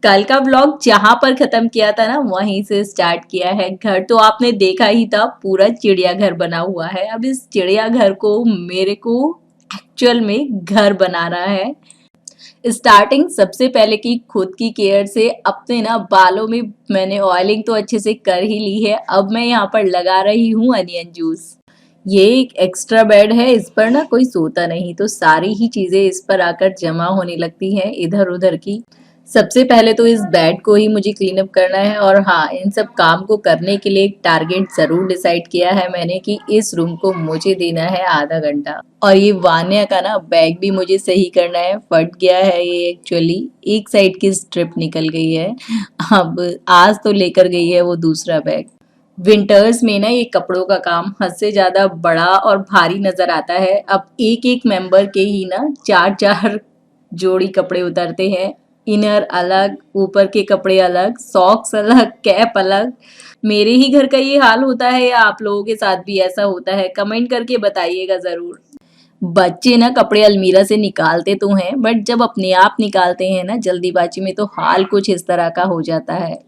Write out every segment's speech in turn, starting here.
कल का व्लॉग जहां पर खत्म किया था ना वहीं से स्टार्ट किया है। घर तो आपने देखा ही था, पूरा चिड़ियाघर बना हुआ है। अब इस चिड़ियाघर को मेरे को एक्चुअल में घर बनाना है। स्टार्टिंग सबसे पहले की खुद की केयर से। अपने ना बालों में मैंने ऑयलिंग तो अच्छे से कर ही ली है। अब मैं यहाँ पर लगा रही हूँ अनियन जूस। ये एक एक्स्ट्रा बेड है, इस पर ना कोई सोता नहीं, तो सारी ही चीजें इस पर आकर जमा होने लगती हैं इधर उधर की। सबसे पहले तो इस बेड को ही मुझे क्लीन अप करना है। और हाँ, इन सब काम को करने के लिए एक टारगेट जरूर डिसाइड किया है मैंने कि इस रूम को मुझे देना है आधा घंटा। और ये वान्या का ना बैग भी मुझे सही करना है, फट गया है ये एक्चुअली, एक साइड की स्ट्रिप निकल गई है। अब आज तो लेकर गई है वो दूसरा बैग। विंटर्स में ना ये कपड़ों का काम हद से ज्यादा बड़ा और भारी नजर आता है। अब एक एक मेंबर के ही ना चार चार जोड़ी कपड़े उतरते हैं। इनर अलग, ऊपर के कपड़े अलग, सॉक्स अलग, कैप अलग। मेरे ही घर का ये हाल होता है या आप लोगों के साथ भी ऐसा होता है? कमेंट करके बताइएगा जरूर। बच्चे ना कपड़े अलमीरा से निकालते तो हैं, बट जब अपने आप निकालते हैं ना जल्दीबाजी में, तो हाल कुछ इस तरह का हो जाता है।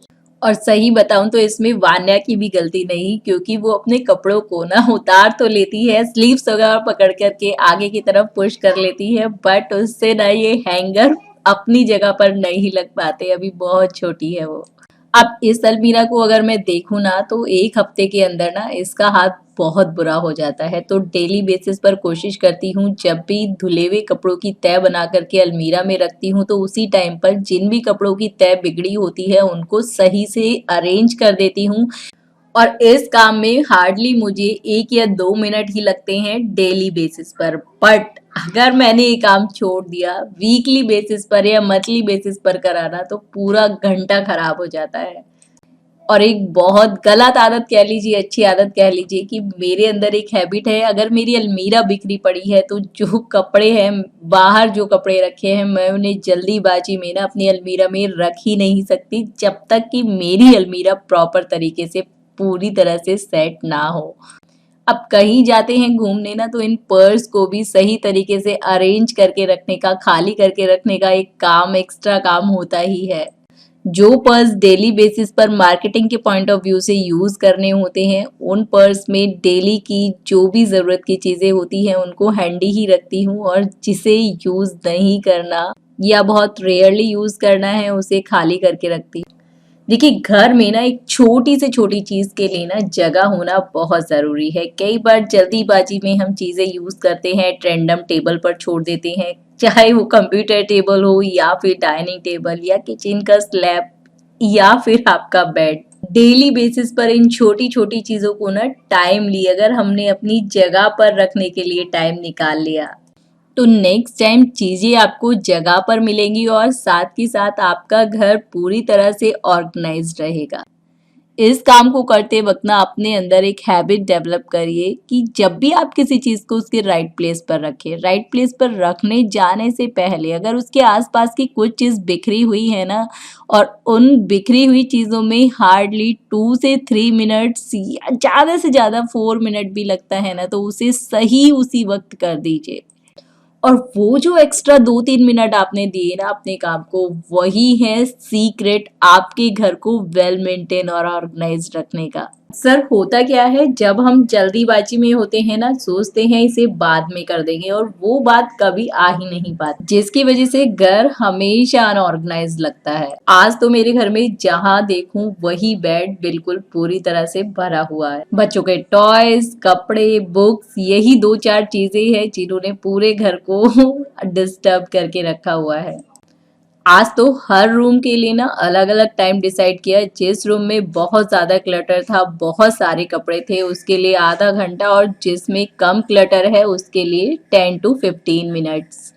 और सही बताऊं तो इसमें वान्या की भी गलती नहीं, क्योंकि वो अपने कपड़ों को ना उतार तो लेती है, स्लीव्स वगैरह पकड़ करके आगे की तरफ पुश कर लेती है, बट उससे ना ये हैंगर अपनी जगह पर नहीं लग पाते। अभी बहुत छोटी है वो। अब इस अलमीरा को अगर मैं देखूं ना तो एक हफ्ते के अंदर ना इसका हाथ बहुत बुरा हो जाता है। तो डेली बेसिस पर कोशिश करती हूँ, जब भी धुले हुए कपड़ों की तह बना करके अलमीरा में रखती हूँ तो उसी टाइम पर जिन भी कपड़ों की तह बिगड़ी होती है उनको सही से अरेंज कर देती हूँ। और इस काम में हार्डली मुझे 1 या 2 मिनट ही लगते हैं डेली बेसिस पर। बट अगर मैंने ये काम छोड़ दिया वीकली बेसिस पर या मंथली बेसिस पर कराना, तो पूरा घंटा खराब हो जाता है। और एक बहुत गलत आदत कह लीजिए, अच्छी आदत कह लीजिए, कि मेरे अंदर एक हैबिट है, अगर मेरी अलमीरा बिखरी पड़ी है तो जो कपड़े हैं, बाहर जो कपड़े रखे हैं, मैं उन्हें जल्दीबाजी में ना अपनी अलमीरा में रख ही नहीं सकती जब तक कि मेरी अलमीरा प्रॉपर तरीके से पूरी तरह से सेट ना हो। अब कहीं जाते हैं घूमने ना, तो इन पर्स को भी सही तरीके से अरेंज करके रखने का, खाली करके रखने का एक काम, एक्स्ट्रा काम होता ही है। जो पर्स डेली बेसिस पर मार्केटिंग के पॉइंट ऑफ व्यू से यूज करने होते हैं, उन पर्स में डेली की जो भी जरूरत की चीजें होती हैं उनको हैंडी ही रखती हूँ, और जिसे यूज नहीं करना या बहुत रेयरली यूज करना है उसे खाली करके रखती हूँ। देखिए, घर में ना एक छोटी से छोटी चीज के लिए ना जगह होना बहुत जरूरी है। कई बार जल्दीबाजी में हम चीजें यूज करते हैं, रैंडम टेबल पर छोड़ देते हैं, चाहे वो कंप्यूटर टेबल हो या फिर डाइनिंग टेबल या किचन का स्लैब या फिर आपका बेड। डेली बेसिस पर इन छोटी छोटी चीजों को ना टाइमली अगर हमने अपनी जगह पर रखने के लिए टाइम निकाल लिया, तो नेक्स्ट टाइम चीजें आपको जगह पर मिलेंगी और साथ ही साथ आपका घर पूरी तरह से ऑर्गेनाइज्ड रहेगा। इस काम को करते वक्त ना अपने अंदर एक हैबिट डेवलप करिए कि जब भी आप किसी चीज को उसके राइट प्लेस पर रखें। राइट प्लेस पर रखने जाने से पहले अगर उसके आसपास की कुछ चीज बिखरी हुई है ना, और उन बिखरी हुई चीजों में हार्डली 2 से 3 मिनट्स या ज्यादा से ज्यादा 4 मिनट भी लगता है ना, तो उसे सही उसी वक्त कर दीजिए। और वो जो एक्स्ट्रा 2-3 मिनट आपने दिए ना अपने काम को, वही है सीक्रेट आपके घर को वेल मेंटेन और ऑर्गेनाइज रखने का। सर, होता क्या है, जब हम जल्दीबाजी में होते हैं ना, सोचते हैं इसे बाद में कर देंगे, और वो बात कभी आ ही नहीं पाती, जिसकी वजह से घर हमेशा अनऑर्गेनाइज लगता है। आज तो मेरे घर में जहां देखूं वही बेड बिल्कुल पूरी तरह से भरा हुआ है। बच्चों के टॉयज, कपड़े, बुक्स, यही 2-4 चीजें हैं जिन्होंने पूरे घर को डिस्टर्ब करके रखा हुआ है। आज तो हर रूम के लिए ना अलग अलग टाइम डिसाइड किया। जिस रूम में बहुत ज्यादा क्लटर था, बहुत सारे कपड़े थे, उसके लिए आधा घंटा, और जिसमें कम क्लटर है उसके लिए 10 to 15 मिनट्स।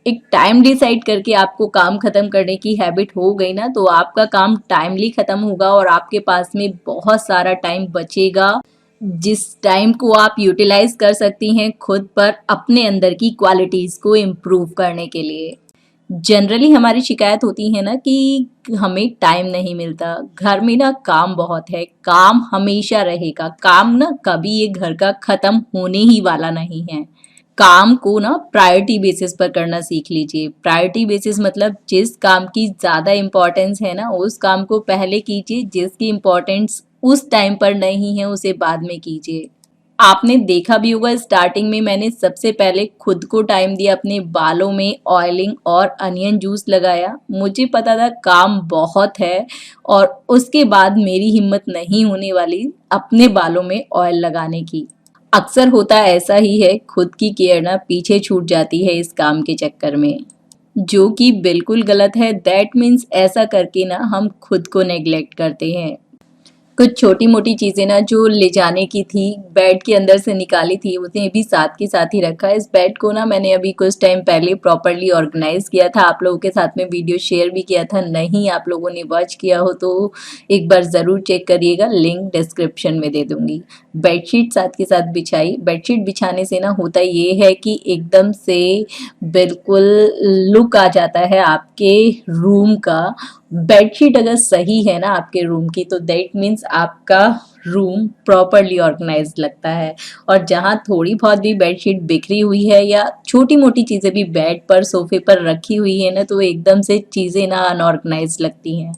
एक टाइम डिसाइड करके आपको काम खत्म करने की हैबिट हो गई ना, तो आपका काम टाइमली खत्म होगा और आपके पास में बहुत सारा टाइम बचेगा, जिस टाइम को आप यूटिलाइज कर सकती हैं खुद पर अपने अंदर की क्वालिटीज को इम्प्रूव करने के लिए। जनरली हमारी शिकायत होती है ना कि हमें टाइम नहीं मिलता। घर में ना काम बहुत है, काम हमेशा रहेगा, काम ना कभी ये घर का खत्म होने ही वाला नहीं है। काम को ना प्रायोरिटी बेसिस पर करना सीख लीजिए। प्रायोरिटी बेसिस मतलब जिस काम की ज़्यादा इम्पोर्टेंस है ना, उस काम को पहले कीजिए, जिसकी इम्पोर्टेंस उस टाइम पर नहीं है, उसे बाद में कीजिए। आपने देखा भी होगा स्टार्टिंग में मैंने सबसे पहले खुद को टाइम दिया, अपने बालों में ऑयलिंग और अनियन जूस लगाया। मुझे पता था काम बहुत है और उसके बाद मेरी हिम्मत नहीं होने वाली अपने बालों में ऑयल लगाने की। अक्सर होता ऐसा ही है, खुद की केयर ना पीछे छूट जाती है इस काम के चक्कर में, जो कि बिल्कुल गलत है। दैट मीन्स ऐसा करके ना हम खुद को नेग्लेक्ट करते हैं। कुछ छोटी-मोटी चीज़ें ना जो ले जाने की थी, बेड के अंदर से निकाली थी, उन्हें भी साथ के साथ ही रखा है। इस बेड को ना मैंने अभी कुछ टाइम पहले प्रॉपर्ली ऑर्गेनाइज़ किया था, आप लोगों के साथ में वीडियो शेयर भी किया था। नहीं आप लोगों ने वॉच किया हो तो एक बार ज़रूर चेक करिएगा, लिंक डिस्क्रिप्शन में दे दूँगी। बेडशीट साथ के साथ बिछाई। बेडशीट बिछाने से ना होता ये है कि एकदम से बिल्कुल लुक आ जाता है आपके रूम का। बेडशीट अगर सही है ना आपके रूम की, तो दैट मीन्स आपका रूम प्रॉपरली ऑर्गेनाइज्ड लगता है। और जहाँ थोड़ी बहुत भी बेडशीट बिखरी हुई है या छोटी मोटी चीज़ें भी बेड पर सोफे पर रखी हुई है ना, तो एकदम से चीज़ें ना अनऑर्गेनाइज्ड लगती हैं।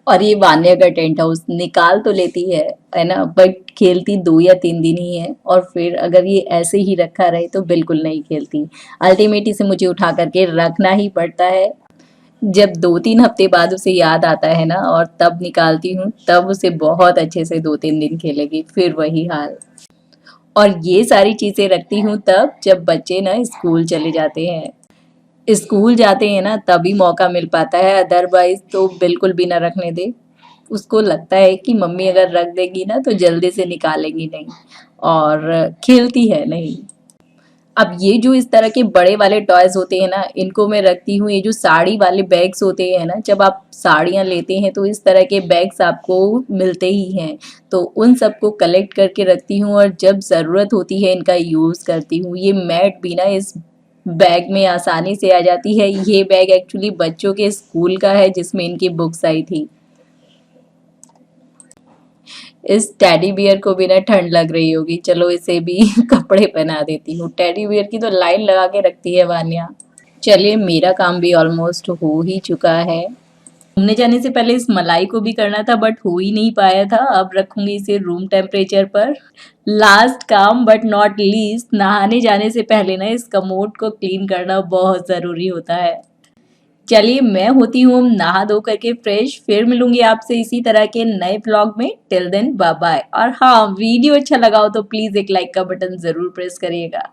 और ये वान्या का टेंट हाउस निकाल तो लेती है ना, बट खेलती 2 या 3 दिन ही है और फिर अगर ये ऐसे ही रखा रहे तो बिल्कुल नहीं खेलती। अल्टीमेटली से मुझे उठा करके रखना ही पड़ता है। जब 2-3 हफ्ते बाद उसे याद आता है ना और तब निकालती हूँ, तब उसे बहुत अच्छे से 2-3 दिन खेलेगी, फिर वही हाल। और ये सारी चीज़ें रखती हूँ तब जब बच्चे ना स्कूल चले जाते हैं। स्कूल जाते हैं ना तभी मौका मिल पाता है, अदरवाइज़ तो बिल्कुल भी ना रखने दें। उसको लगता है कि मम्मी अगर रख देगी ना तो जल्दी से निकालेंगी नहीं और खेलती है नहीं। अब ये जो इस तरह के बड़े वाले टॉयज होते हैं ना, इनको मैं रखती हूँ। ये जो साड़ी वाले बैग्स होते हैं ना, जब आप साड़ियाँ लेते हैं तो इस तरह के बैग्स आपको मिलते ही हैं, तो उन सबको कलेक्ट करके रखती हूँ और जब ज़रूरत होती है इनका यूज़ करती हूँ। ये मैट भी ना इस बैग में आसानी से आ जाती है। ये बैग एक्चुअली बच्चों के स्कूल का है जिसमें इनकी बुक्स आई थी। इस टेडी बियर को भी ना ठंड लग रही होगी, चलो इसे भी कपड़े पहना देती हूँ। टेडी बियर की तो लाइन लगा के रखती है वान्या। चलिए मेरा काम भी ऑलमोस्ट हो ही चुका है। घूमने जाने से पहले इस मलाई को भी करना था बट हो ही नहीं पाया था। अब रखूंगी इसे रूम टेम्परेचर पर। लास्ट काम बट नॉट लीस्ट, नहाने जाने से पहले ना इस कमोड को क्लीन करना बहुत ज़रूरी होता है। चलिए मैं होती हूँ नहा धो करके फ्रेश, फिर मिलूंगी आपसे इसी तरह के नए व्लॉग में। Till then bye bye. और हाँ, वीडियो अच्छा लगा हो तो प्लीज़ एक लाइक का बटन ज़रूर प्रेस करिएगा।